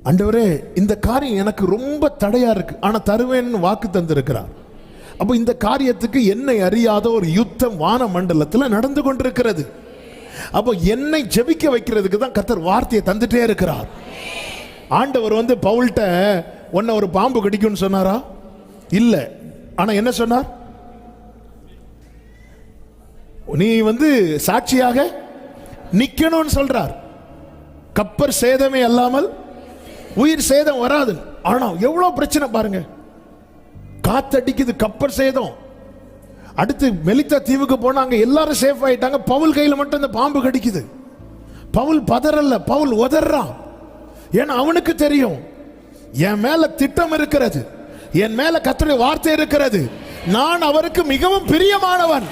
ஆண்டவரே இந்த காரியம் எனக்கு ரொம்ப தடையா இருக்கு, ஆனா தருவேன்னு வாக்கு தந்திருக்கிறார். அப்போ இந்த காரியத்துக்கு என்னை அறியாத ஒரு யுத்தம் வான மண்டலத்தில் நடந்து கொண்டிருக்கிறது. அப்போ என்னை ஜெபிக்க வைக்கிறதுக்கு தான் கர்த்தர் வார்த்தையை தந்துட்டே இருக்கிறார். ஆண்டவர் வந்து பவுல்கிட்ட உன்னை ஒரு பாம்பு கடிக்கும்னு சொன்னாரா? இல்ல. ஆனா என்ன சொன்னார்? நீ வந்து சாட்சியாக நிக்கணும்னு சொல்றார். கப்பர் சேதமே அல்லாமல் உயிர் சேதம் வராது. ஆனா எவ்வளவு பிரச்சனை பாருங்க, காத்தடிக்குது, கப்பர் சேதம். அடுத்து மெலித்தா தீவுக்கு போனாங்க, எல்லாரும் சேஃப் ஆயிட்டாங்க. பவுல் கையில மட்டும் இந்த பாம்பு கடிக்குது. பவுல் பதறல்ல, பவுல் உதறான். ஏன்னா அவனுக்கு தெரியும் என் மேல திட்டம் இருக்கிறது, என் மேல கர்த்தருடைய வார்த்தை இருக்கிறது, நான் அவருக்கு மிகவும் பிரியமானவன்.